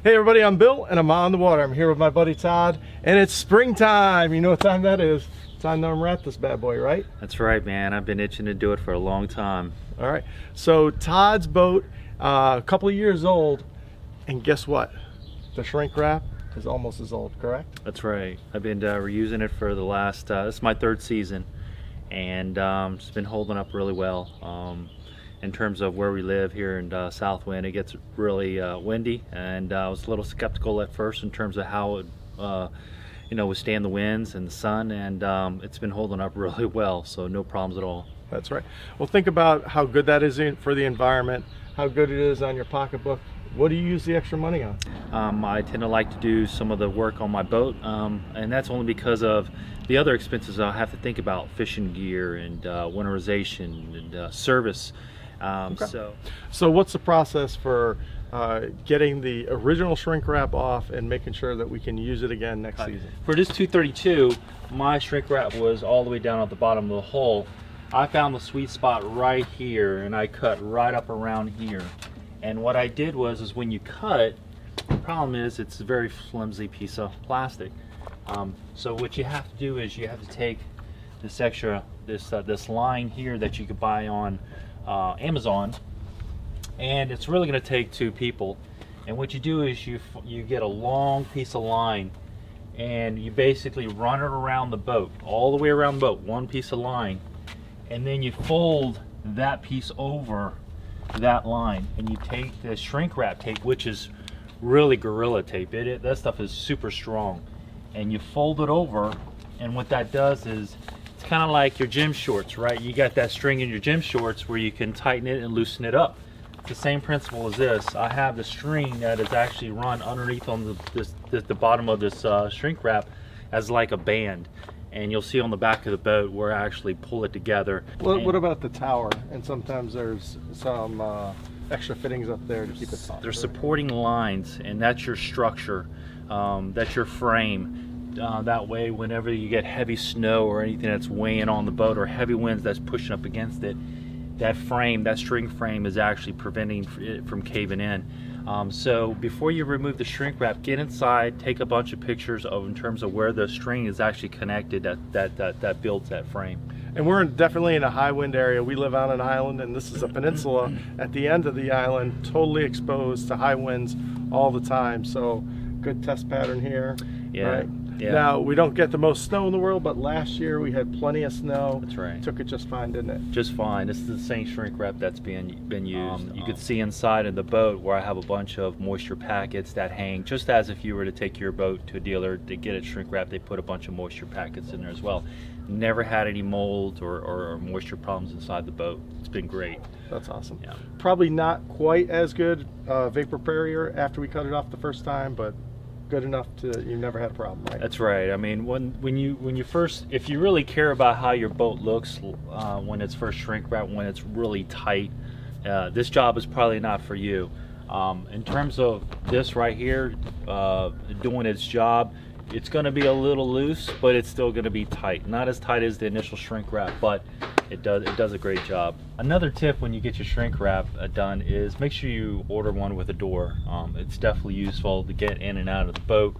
Hey everybody, I'm Bill and I'm on the water. I'm here with my buddy Todd and it's springtime. You know what time that is? Time to unwrap this bad boy, right? That's right, man. I've been itching to do it for a long time. All right, so Todd's boat, a couple of years old, and guess what? The shrink wrap is almost as old, correct? That's right. I've been reusing it for the last, this is my third season, and it's been holding up really well. In terms of where we live here in Southwind, it gets really windy, and I was a little skeptical at first in terms of how it withstand the winds and the sun, and it's been holding up really well, so no problems at all. That's right. Well, think about how good that is for the environment, how good it is on your pocketbook. What do you use the extra money on? I tend to like to do some of the work on my boat, and that's only because of the other expenses I have to think about: fishing gear and winterization and service. Okay. So what's the process for getting the original shrink wrap off and making sure that we can use it again next season? For this 232, my shrink wrap was all the way down at the bottom of the hull. I found the sweet spot right here, and I cut right up around here. And what I did was when you cut, the problem is it's a very flimsy piece of plastic. So what you have to do is you have to take this extra, this line here that you could buy on Amazon, and it's really going to take two people. And what you do is you get a long piece of line, and you basically run it around the boat, all the way around the boat, one piece of line, and then you fold that piece over that line, and you take the shrink wrap tape, which is really Gorilla Tape. That stuff is super strong, and you fold it over, and what that does is it's kind of like your gym shorts, right? You got that string in your gym shorts where you can tighten it and loosen it up. It's the same principle as this. I have the string that is actually run underneath on the bottom of this shrink wrap as like a band, and you'll see on the back of the boat where I actually pull it together. What about the tower? And sometimes there's some extra fittings up there to keep it taut. There's supporting lines, and that's your structure, that's your frame. That way, whenever you get heavy snow or anything that's weighing on the boat, or heavy winds that's pushing up against it, that frame, that string frame, is actually preventing it from caving in. So before you remove the shrink wrap, get inside, take a bunch of pictures in terms of where the string is actually connected that builds that frame. And we're definitely in a high wind area. We live on an island, and this is a peninsula at the end of the island, totally exposed to high winds all the time. So good test pattern here. Yeah. Right? Yeah. Now, we don't get the most snow in the world, but last year we had plenty of snow. That's right. Took it just fine, didn't it? Just fine. This is the same shrink wrap that's been used. You can see inside of the boat where I have a bunch of moisture packets that hang, just as if you were to take your boat to a dealer to get it shrink wrapped, they put a bunch of moisture packets in there as well. Never had any mold or moisture problems inside the boat. It's been great. That's awesome. Yeah. Probably not quite as good vapor barrier after we cut it off the first time, but good enough you never had a problem, right? That's right. I mean, when you first, if you really care about how your boat looks when it's first shrink wrapped, when it's really tight, this job is probably not for you. In terms of this right here doing its job, it's going to be a little loose, but it's still going to be tight. Not as tight as the initial shrink wrap, but it does a great job. Another tip when you get your shrink wrap done is make sure you order one with a door. It's definitely useful to get in and out of the boat,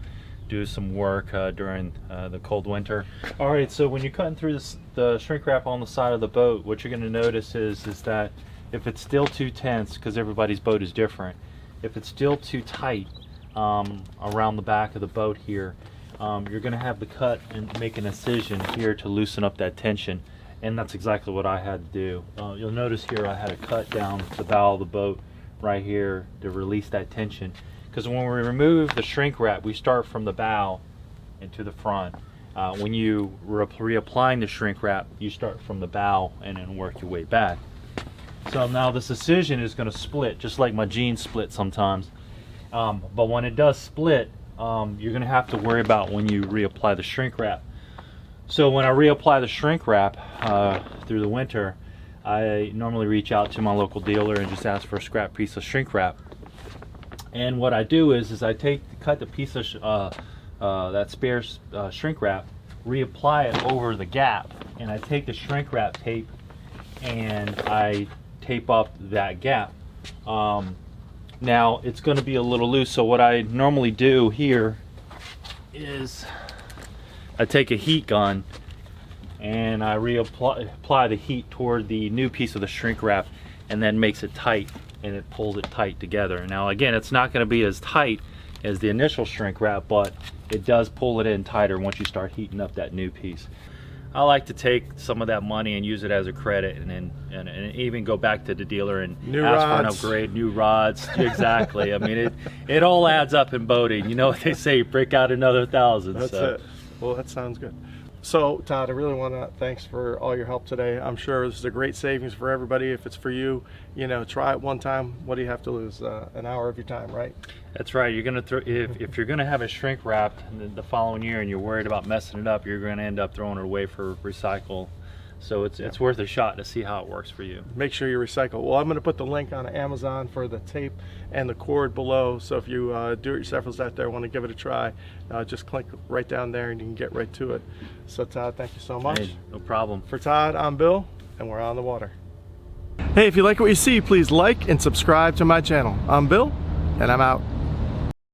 do some work during the cold winter. All right, so when you're cutting through the shrink wrap on the side of the boat, what you're going to notice is that if it's still too tense, because everybody's boat is different, if it's still too tight around the back of the boat here, you're going to have to cut and make an incision here to loosen up that tension, and that's exactly what I had to do. You'll notice here I had to cut down the bow of the boat right here to release that tension, because when we remove the shrink wrap, we start from the bow and to the front. When you reapplying the shrink wrap, you start from the bow and then work your way back. So now this incision is going to split, just like my jeans split sometimes. But when it does split, you're going to have to worry about when you reapply the shrink wrap. So when I reapply the shrink wrap through the winter, I normally reach out to my local dealer and just ask for a scrap piece of shrink wrap. And what I do is I cut the piece of that spare shrink wrap, reapply it over the gap, and I take the shrink wrap tape and I tape up that gap. Now it's going to be a little loose, so what I normally do here is I take a heat gun and I apply the heat toward the new piece of the shrink wrap, and then makes it tight, and it pulls it tight together. Now again, it's not going to be as tight as the initial shrink wrap, but it does pull it in tighter once you start heating up that new piece. I like to take some of that money and use it as a credit, and even go back to the dealer and New ask for an rods. upgrade, new rods. Exactly. I mean, it all adds up in boating. You know what they say, break out another 1,000. That's so. it. Well, that sounds good. So, Todd, I really want to thanks for all your help today. I'm sure this is a great savings for everybody. If it's for you, you know, try it one time. What do you have to lose? An hour of your time, right? That's right. You're gonna throw, if you're gonna have it shrink wrapped the following year, and you're worried about messing it up, you're gonna end up throwing it away for recycle. So it's worth a shot to see how it works for you. Make sure you recycle. Well, I'm going to put the link on Amazon for the tape and the cord below. So if you do-it-yourselfers out there want to give it a try, just click right down there and you can get right to it. So Todd, thank you so much. Hey, no problem. For Todd, I'm Bill, and we're on the water. Hey, if you like what you see, please like and subscribe to my channel. I'm Bill, and I'm out.